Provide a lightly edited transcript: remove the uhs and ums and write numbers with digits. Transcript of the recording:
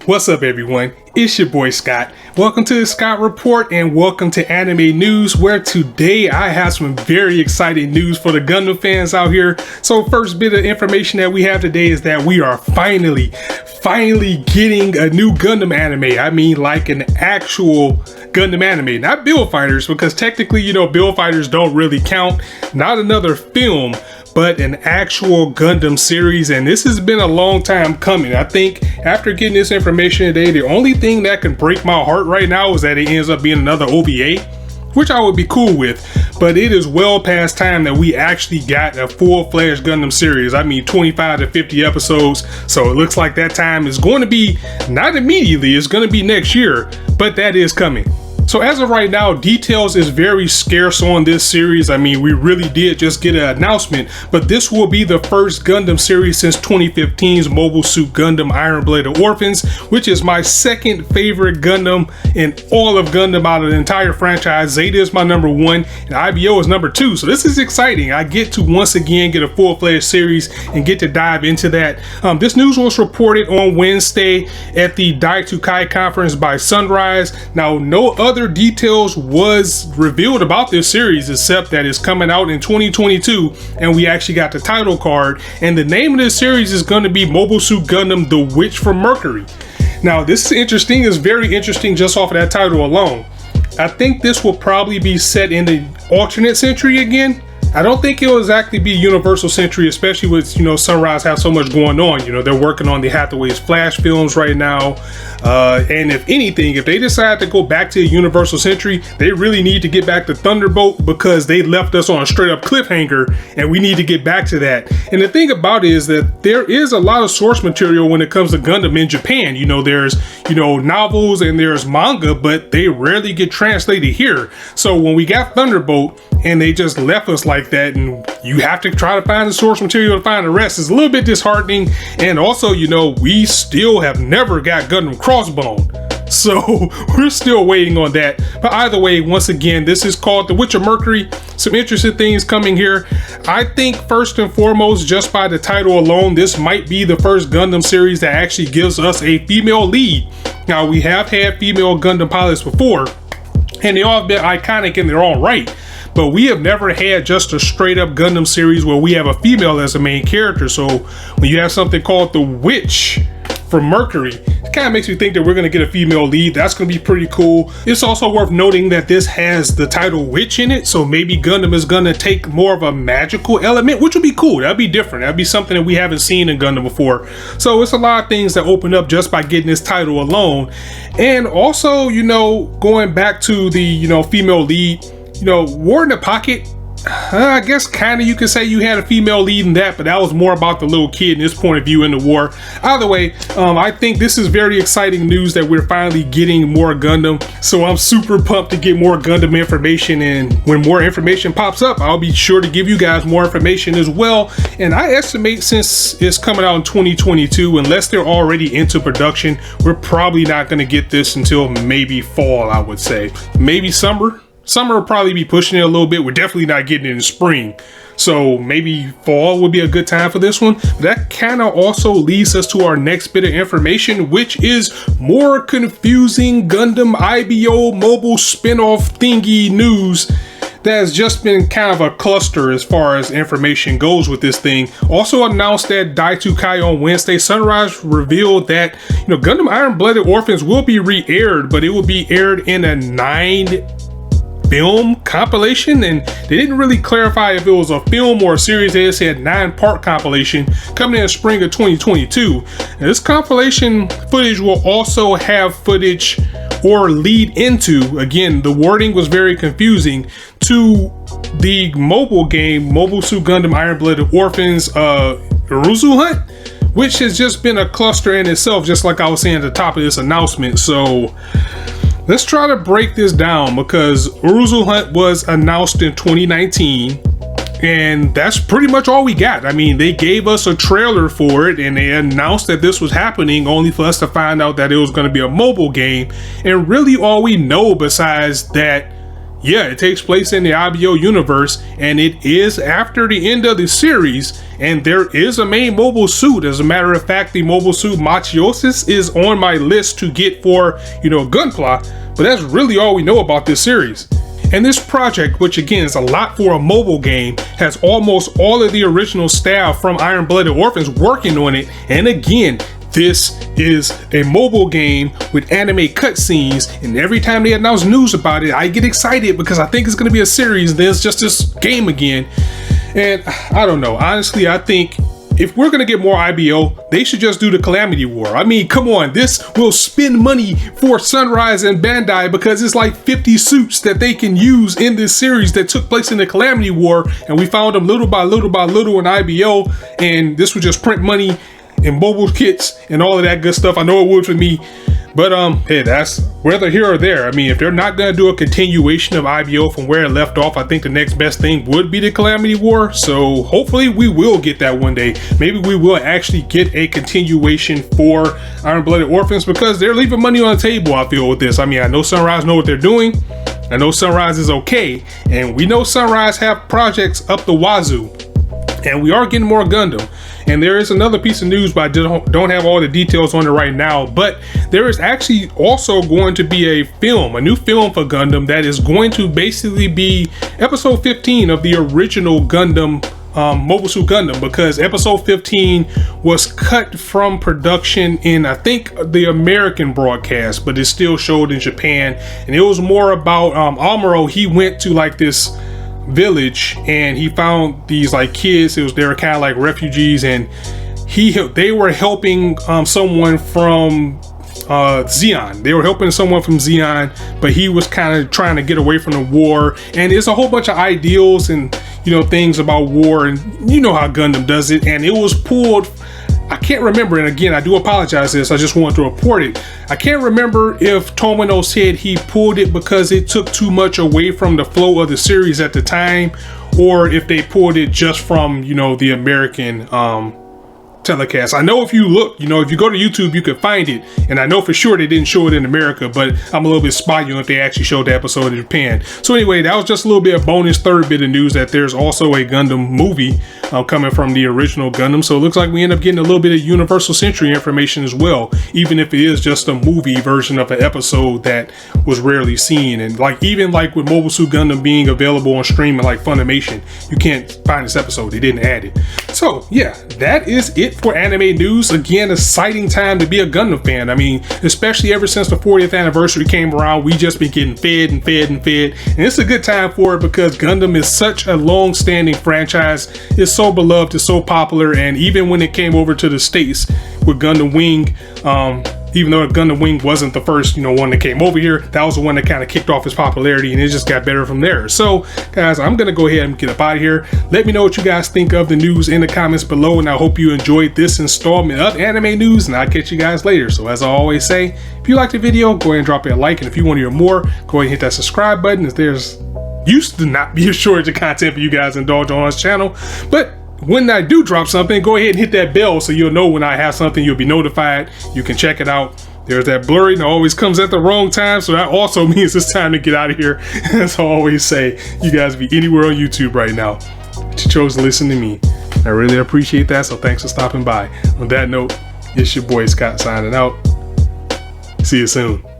What's up everyone, it's your boy Scott. Welcome to the Scott Report and welcome to Anime News, where today I have some very exciting news for the Gundam fans out here. So first bit of information that we have today is that we are finally getting a new Gundam anime. I mean like an actual Gundam anime, not Build Fighters, because technically, you know, Build Fighters don't really count, not another film, but an actual Gundam series. And this has been a long time coming. I think after getting this information today, the only thing that can break my heart right now is that it ends up being another OVA, which I would be cool with, but it is well past time that we actually got a full-fledged Gundam series. I mean 25 to 50 episodes, so it looks like that time is going to be not immediately, it's going to be next year, but that is coming. So as of right now, details is very scarce on this series. I mean, we really did just get an announcement, but this will be the first Gundam series since 2015's Mobile Suit Gundam Iron-Blooded Orphans, which is my second favorite Gundam in all of Gundam out of the entire franchise. Zeta is my number one and IBO is number two. So this is exciting. I get to once again get a full-fledged series and get to dive into that. This news was reported on Wednesday at the Dai2Kai conference by Sunrise. Now, no other details was revealed about this series except that it's coming out in 2022, and we actually got the title card, and the name of this series is going to be Mobile Suit Gundam The Witch from Mercury. Now this is interesting, it's very interesting just off of that title alone. I think this will probably be set in the alternate century again. I don't think it will exactly be Universal Century, especially with, you know, Sunrise have so much going on. You know, they're working on the Hathaway's Flash films right now. And if anything, if they decide to go back to Universal Century, they really need to get back to Thunderbolt, because they left us on a straight up cliffhanger and we need to get back to that. And the thing about it is that there is a lot of source material when it comes to Gundam in Japan. You know, there's, you know, novels and there's manga, but they rarely get translated here. So when we got Thunderbolt and they just left us like that, and you have to try to find the source material to find the rest, is a little bit disheartening. And also, you know, we still have never got Gundam Crossbone, so we're still waiting on that. But either way, once again, this is called The Witch of Mercury. Some interesting things coming here. I think first and foremost, just by the title alone, this might be the first Gundam series that actually gives us a female lead. Now, we have had female Gundam pilots before, and they all have been iconic in their own right, but we have never had just a straight up Gundam series where we have a female as the main character. So when you have something called The Witch from Mercury, it kind of makes me think that we're going to get a female lead. That's going to be pretty cool. It's also worth noting that this has the title Witch in it, so maybe Gundam is going to take more of a magical element, which would be cool. That'd be different. That'd be something that we haven't seen in Gundam before. So it's a lot of things that open up just by getting this title alone. And also, you know, going back to the, you know, female lead, you know, War in the Pocket, I guess kind of you could say you had a female lead in that, but that was more about the little kid and his point of view in the war. Either way, I think this is very exciting news that we're finally getting more Gundam. So I'm super pumped to get more Gundam information, and when more information pops up, I'll be sure to give you guys more information as well. And I estimate since it's coming out in 2022, unless they're already into production, we're probably not going to get this until maybe fall, I would say. Maybe summer. Summer will probably be pushing it a little bit. We're definitely not getting it in spring. So maybe fall would be a good time for this one. That kind of also leads us to our next bit of information, which is more confusing Gundam IBO mobile spin-off thingy news that has just been kind of a cluster as far as information goes with this thing. Also announced at Dai2Kai on Wednesday, Sunrise revealed that, you know, Gundam Iron-Blooded Orphans will be re-aired, but it will be aired in a 9-film compilation, and they didn't really clarify if it was a film or a series. They just said 9-part compilation coming in spring of 2022. And this compilation footage will also have footage or lead into, again, the wording was very confusing, to the mobile game Mobile Suit Gundam Iron-Blooded Orphans Urðr-Hunt, which has just been a cluster in itself, just like I was saying at the top of this announcement. So let's try to break this down, because Urðr-Hunt was announced in 2019, and that's pretty much all we got. I mean, they gave us a trailer for it and they announced that this was happening, only for us to find out that it was going to be a mobile game. And really all we know, besides that, yeah, it takes place in the IBO universe, and it is after the end of the series, and there is a main mobile suit. As a matter of fact, the mobile suit Machiosis is on my list to get for, Gunpla, but that's really all we know about this series. And this project, which again is a lot for a mobile game, has almost all of the original staff from Iron-Blooded Orphans working on it, and again, this is a mobile game with anime cutscenes, and every time they announce news about it, I get excited because I think it's going to be a series, then it's just this game again. And I don't know, honestly, I think if we're going to get more IBO, they should just do the Calamity War. I mean, come on, this will spend money for Sunrise and Bandai because it's like 50 suits that they can use in this series that took place in the Calamity War, and we found them little by little by little in IBO, and this would just print money and mobile kits and all of that good stuff. I know it would for me, but hey, that's whether here or there. I mean, if they're not gonna do a continuation of IBO from where it left off, I think the next best thing would be the Calamity War. So hopefully we will get that one day. Maybe we will actually get a continuation for Iron-Blooded Orphans because they're leaving money on the table, I feel, with this. I mean, I know Sunrise know what they're doing. I know Sunrise is okay, and we know Sunrise have projects up the wazoo, and we are getting more Gundam. And there is another piece of news, but I don't have all the details on it right now. But there is actually also going to be a new film for Gundam that is going to basically be episode 15 of the original Gundam, Mobile Suit Gundam, because episode 15 was cut from production in, I think, the American broadcast, but it still showed in Japan. And it was more about Amuro. He went to like this village and he found these like kids. They were kind of like refugees, and they were helping someone from Zeon. They were helping someone from Zeon, but he was kind of trying to get away from the war. And it's a whole bunch of ideals and things about war, and you know how Gundam does it. And it was pulled, I can't remember, and again, I do apologize for this, I just wanted to report it. I can't remember if Tomino said he pulled it because it took too much away from the flow of the series at the time, or if they pulled it just from, the American telecast. I know if you look, if you go to YouTube, you can find it, and I know for sure they didn't show it in America, but I'm a little bit spotty on if they actually showed the episode in Japan. So anyway, that was just a little bit of bonus third bit of news that there's also a Gundam movie coming from the original Gundam. So it looks like we end up getting a little bit of Universal Century information as well, even if it is just a movie version of an episode that was rarely seen. And even with Mobile Suit Gundam being available on streaming like Funimation, you can't find this episode. They didn't add it. So yeah, that is it for anime news. Again, exciting time to be a Gundam fan. I mean, especially ever since the 40th anniversary came around, we just been getting fed and fed and fed, and it's a good time for it because Gundam is such a long-standing franchise. It's so beloved, it's so popular, and even when it came over to the States with Gundam Wing, even though Gundam Wing wasn't the first, one that came over here, that was the one that kind of kicked off its popularity, and it just got better from there. So, guys, I'm going to go ahead and get up out of here. Let me know what you guys think of the news in the comments below, and I hope you enjoyed this installment of anime news, and I'll catch you guys later. So, as I always say, if you liked the video, go ahead and drop it a like, and if you want to hear more, go ahead and hit that subscribe button, as there's used to not be a shortage of content for you guys to indulge on this channel, but when I do drop something, go ahead and hit that bell so you'll know when I have something. You'll be notified. You can check it out. There's that blurry, and it always comes at the wrong time, so that also means it's time to get out of here. As I always say, you guys be anywhere on YouTube right now, but you chose to listen to me. I really appreciate that, so thanks for stopping by. On that note, it's your boy Scott signing out. See you soon.